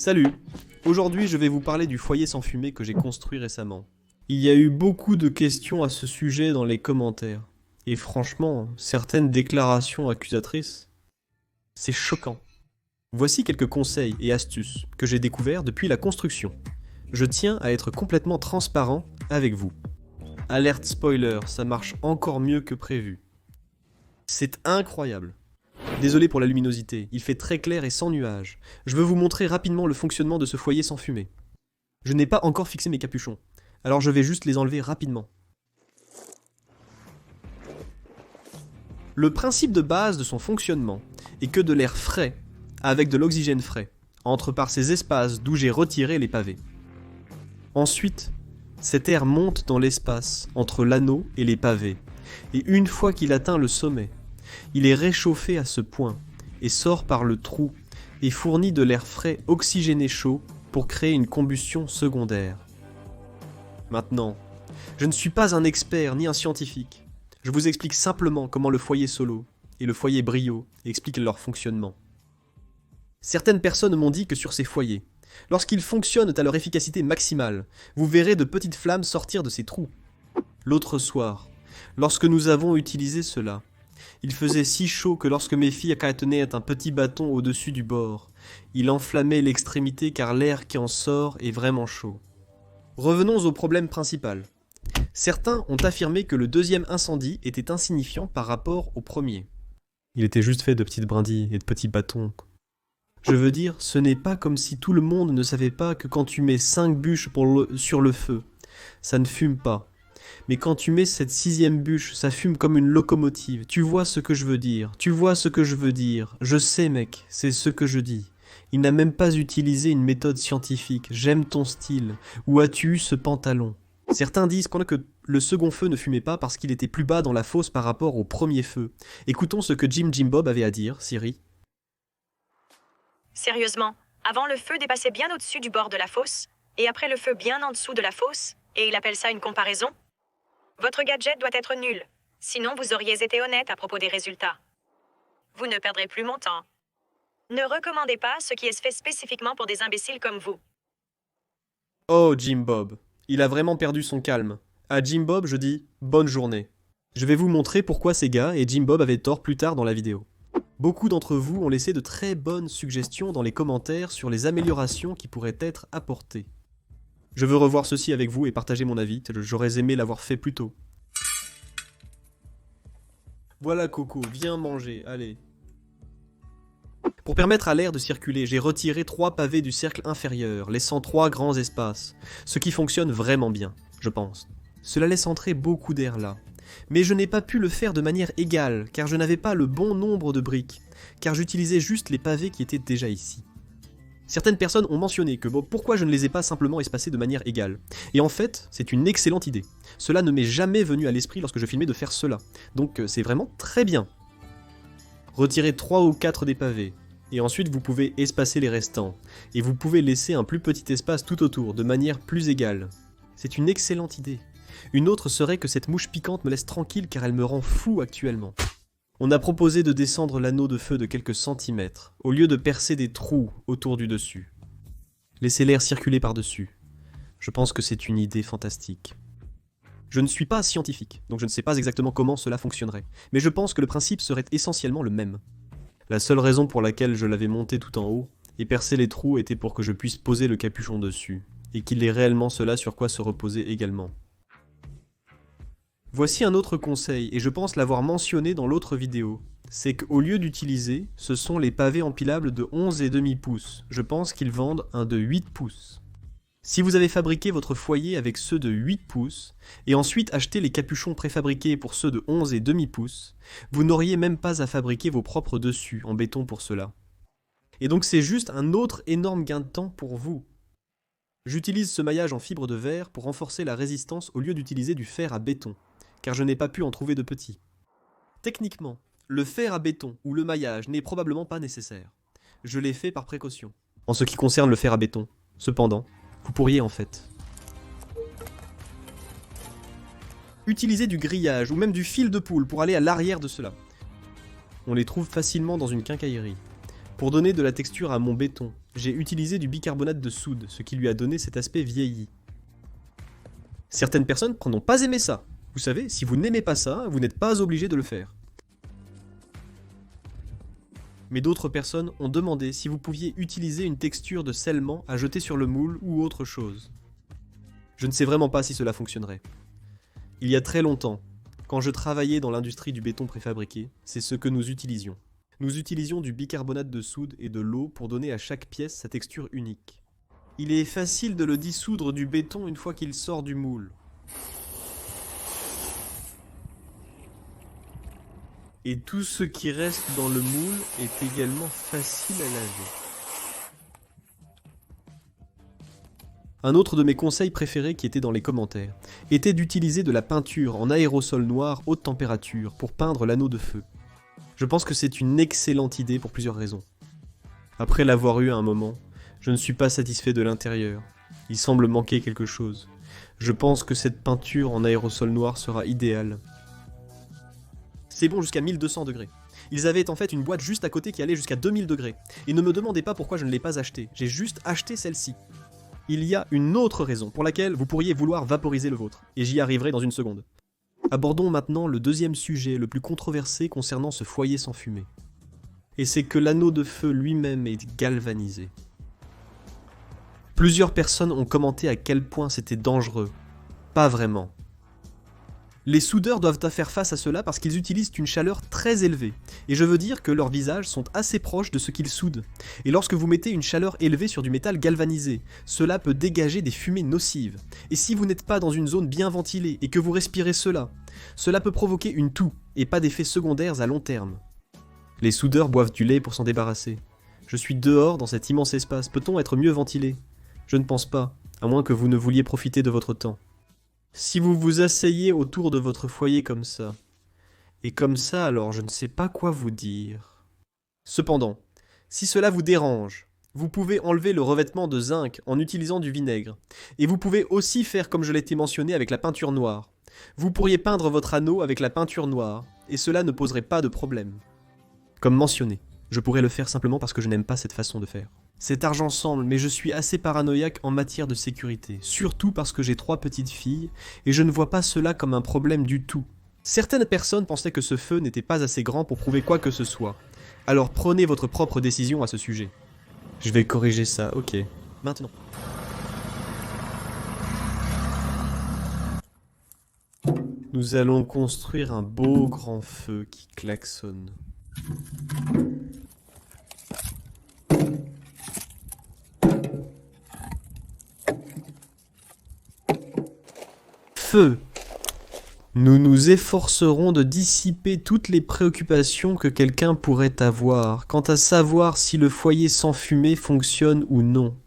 Salut! Aujourd'hui, je vais vous parler du foyer sans fumée que j'ai construit récemment. Il y a eu beaucoup de questions à ce sujet dans les commentaires. Et franchement, certaines déclarations accusatrices, c'est choquant. Voici quelques conseils et astuces que j'ai découverts depuis la construction. Je tiens à être complètement transparent avec vous. Alerte spoiler, ça marche encore mieux que prévu. C'est incroyable. Désolé pour la luminosité, il fait très clair et sans nuages. Je veux vous montrer rapidement le fonctionnement de ce foyer sans fumée. Je n'ai pas encore fixé mes capuchons, alors je vais juste les enlever rapidement. Le principe de base de son fonctionnement est que de l'air frais, avec de l'oxygène frais, entre par ces espaces d'où j'ai retiré les pavés. Ensuite, cet air monte dans l'espace entre l'anneau et les pavés, et une fois qu'il atteint le sommet, il est réchauffé à ce point et sort par le trou et fournit de l'air frais oxygéné chaud pour créer une combustion secondaire. Maintenant, je ne suis pas un expert ni un scientifique. Je vous explique simplement comment le foyer Solo et le foyer Brio expliquent leur fonctionnement. Certaines personnes m'ont dit que sur ces foyers, lorsqu'ils fonctionnent à leur efficacité maximale, vous verrez de petites flammes sortir de ces trous. L'autre soir, lorsque nous avons utilisé cela, il faisait si chaud que lorsque mes filles tenaient un petit bâton au-dessus du bord, il enflammait l'extrémité car l'air qui en sort est vraiment chaud. Revenons au problème principal. Certains ont affirmé que le deuxième incendie était insignifiant par rapport au premier. Il était juste fait de petites brindilles et de petits bâtons. Je veux dire, ce n'est pas comme si tout le monde ne savait pas que quand tu mets 5 bûches sur le feu, ça ne fume pas. Mais quand tu mets cette 6e bûche, ça fume comme une locomotive. Tu vois ce que je veux dire. Tu vois ce que je veux dire. Je sais, mec, c'est ce que je dis. Il n'a même pas utilisé une méthode scientifique. J'aime ton style. Où as-tu eu ce pantalon? Certains disent que le second feu ne fumait pas parce qu'il était plus bas dans la fosse par rapport au premier feu. Écoutons ce que Jim Bob avait à dire, Siri. Sérieusement, avant le feu dépassait bien au-dessus du bord de la fosse, et après le feu bien en dessous de la fosse, et il appelle ça une comparaison? Votre gadget doit être nul, sinon vous auriez été honnête à propos des résultats. Vous ne perdrez plus mon temps. Ne recommandez pas ce qui est fait spécifiquement pour des imbéciles comme vous. Oh, Jim Bob, il a vraiment perdu son calme. À Jim Bob, je dis bonne journée. Je vais vous montrer pourquoi ces gars et Jim Bob avaient tort plus tard dans la vidéo. Beaucoup d'entre vous ont laissé de très bonnes suggestions dans les commentaires sur les améliorations qui pourraient être apportées. Je veux revoir ceci avec vous et partager mon avis, j'aurais aimé l'avoir fait plus tôt. Voilà Coco, viens manger, allez. Pour permettre à l'air de circuler, j'ai retiré 3 pavés du cercle inférieur, laissant 3 grands espaces, ce qui fonctionne vraiment bien, je pense. Cela laisse entrer beaucoup d'air là. Mais je n'ai pas pu le faire de manière égale, car je n'avais pas le bon nombre de briques, car j'utilisais juste les pavés qui étaient déjà ici. Certaines personnes ont mentionné que pourquoi je ne les ai pas simplement espacés de manière égale. Et en fait, c'est une excellente idée. Cela ne m'est jamais venu à l'esprit lorsque je filmais de faire cela. Donc c'est vraiment très bien. Retirez 3 ou 4 des pavés, et ensuite vous pouvez espacer les restants. Et vous pouvez laisser un plus petit espace tout autour, de manière plus égale. C'est une excellente idée. Une autre serait que cette mouche piquante me laisse tranquille car elle me rend fou actuellement. On a proposé de descendre l'anneau de feu de quelques centimètres, au lieu de percer des trous autour du dessus. Laissez l'air circuler par-dessus. Je pense que c'est une idée fantastique. Je ne suis pas scientifique, donc je ne sais pas exactement comment cela fonctionnerait, mais je pense que le principe serait essentiellement le même. La seule raison pour laquelle je l'avais monté tout en haut et percé les trous était pour que je puisse poser le capuchon dessus, et qu'il ait réellement cela sur quoi se reposer également. Voici un autre conseil, et je pense l'avoir mentionné dans l'autre vidéo. C'est qu'au lieu d'utiliser, ce sont les pavés empilables de 11,5 pouces. Je pense qu'ils vendent un de 8 pouces. Si vous avez fabriqué votre foyer avec ceux de 8 pouces, et ensuite acheté les capuchons préfabriqués pour ceux de 11,5 pouces, vous n'auriez même pas à fabriquer vos propres dessus en béton pour cela. Et donc c'est juste un autre énorme gain de temps pour vous. J'utilise ce maillage en fibre de verre pour renforcer la résistance au lieu d'utiliser du fer à béton, car je n'ai pas pu en trouver de petits. Techniquement, le fer à béton ou le maillage n'est probablement pas nécessaire. Je l'ai fait par précaution. En ce qui concerne le fer à béton, cependant, vous pourriez en fait utiliser du grillage ou même du fil de poule pour aller à l'arrière de cela. On les trouve facilement dans une quincaillerie. Pour donner de la texture à mon béton j'ai utilisé du bicarbonate de soude, ce qui lui a donné cet aspect vieilli. Certaines personnes n'ont pas aimé ça. Vous savez, si vous n'aimez pas ça, vous n'êtes pas obligé de le faire. Mais d'autres personnes ont demandé si vous pouviez utiliser une texture de scellement à jeter sur le moule ou autre chose. Je ne sais vraiment pas si cela fonctionnerait. Il y a très longtemps, quand je travaillais dans l'industrie du béton préfabriqué, c'est ce que nous utilisions. Nous utilisions du bicarbonate de soude et de l'eau pour donner à chaque pièce sa texture unique. Il est facile de le dissoudre du béton une fois qu'il sort du moule. Et tout ce qui reste dans le moule est également facile à laver. Un autre de mes conseils préférés qui était dans les commentaires était d'utiliser de la peinture en aérosol noir haute température pour peindre l'anneau de feu. Je pense que c'est une excellente idée pour plusieurs raisons. Après l'avoir eu à un moment, je ne suis pas satisfait de l'intérieur. Il semble manquer quelque chose. Je pense que cette peinture en aérosol noir sera idéale. C'est bon jusqu'à 1200 degrés. Ils avaient en fait une boîte juste à côté qui allait jusqu'à 2000 degrés. Et ne me demandez pas pourquoi je ne l'ai pas achetée. J'ai juste acheté celle-ci. Il y a une autre raison pour laquelle vous pourriez vouloir vaporiser le vôtre. Et j'y arriverai dans une seconde. Abordons maintenant le deuxième sujet le plus controversé concernant ce foyer sans fumée. Et c'est que l'anneau de feu lui-même est galvanisé. Plusieurs personnes ont commenté à quel point c'était dangereux. Pas vraiment. Les soudeurs doivent faire face à cela parce qu'ils utilisent une chaleur très élevée. Et je veux dire que leurs visages sont assez proches de ce qu'ils soudent. Et lorsque vous mettez une chaleur élevée sur du métal galvanisé, cela peut dégager des fumées nocives. Et si vous n'êtes pas dans une zone bien ventilée et que vous respirez cela peut provoquer une toux et pas d'effets secondaires à long terme. Les soudeurs boivent du lait pour s'en débarrasser. Je suis dehors dans cet immense espace, peut-on être mieux ventilé ? Je ne pense pas, à moins que vous ne vouliez profiter de votre temps. Si vous vous asseyez autour de votre foyer comme ça, et comme ça alors je ne sais pas quoi vous dire. Cependant, si cela vous dérange, vous pouvez enlever le revêtement de zinc en utilisant du vinaigre, et vous pouvez aussi faire comme je l'ai mentionné avec la peinture noire. Vous pourriez peindre votre anneau avec la peinture noire, et cela ne poserait pas de problème. Comme mentionné, je pourrais le faire simplement parce que je n'aime pas cette façon de faire. Cet argent semble, mais je suis assez paranoïaque en matière de sécurité, surtout parce que j'ai 3 petites filles, et je ne vois pas cela comme un problème du tout. Certaines personnes pensaient que ce feu n'était pas assez grand pour prouver quoi que ce soit. Alors prenez votre propre décision à ce sujet. Je vais corriger ça, ok. Maintenant. Nous allons construire un beau grand feu qui klaxonne. Feu. Nous nous efforcerons de dissiper toutes les préoccupations que quelqu'un pourrait avoir quant à savoir si le foyer sans fumée fonctionne ou non.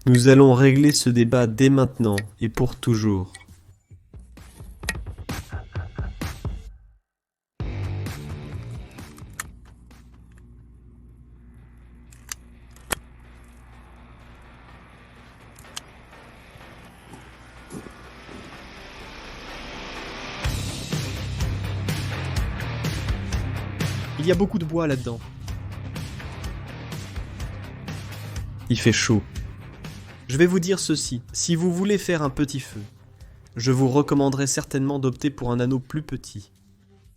Nous allons régler ce débat dès maintenant et pour toujours. Il y a beaucoup de bois là-dedans. Il fait chaud. Je vais vous dire ceci, si vous voulez faire un petit feu, je vous recommanderais certainement d'opter pour un anneau plus petit.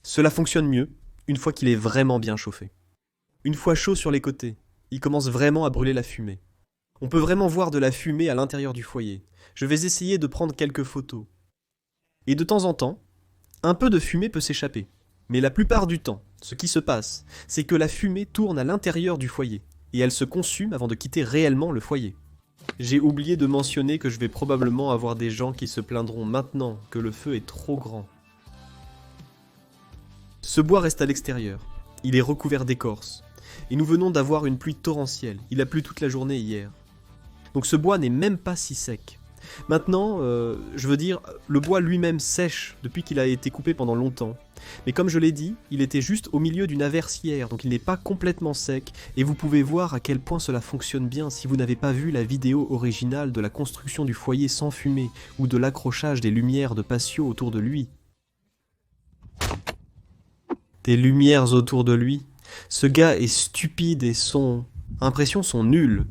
Cela fonctionne mieux une fois qu'il est vraiment bien chauffé. Une fois chaud sur les côtés, il commence vraiment à brûler la fumée. On peut vraiment voir de la fumée à l'intérieur du foyer. Je vais essayer de prendre quelques photos. Et de temps en temps, un peu de fumée peut s'échapper. Mais la plupart du temps, ce qui se passe, c'est que la fumée tourne à l'intérieur du foyer, et elle se consume avant de quitter réellement le foyer. J'ai oublié de mentionner que je vais probablement avoir des gens qui se plaindront maintenant que le feu est trop grand. Ce bois reste à l'extérieur, il est recouvert d'écorce, et nous venons d'avoir une pluie torrentielle, il a plu toute la journée hier. Donc ce bois n'est même pas si sec. Maintenant, je veux dire, le bois lui-même sèche depuis qu'il a été coupé pendant longtemps. Mais comme je l'ai dit, il était juste au milieu d'une averse hier, donc il n'est pas complètement sec, et vous pouvez voir à quel point cela fonctionne bien si vous n'avez pas vu la vidéo originale de la construction du foyer sans fumée, ou de l'accrochage des lumières de patio autour de lui. Des lumières autour de lui. Ce gars est stupide et son impressions sont nulles.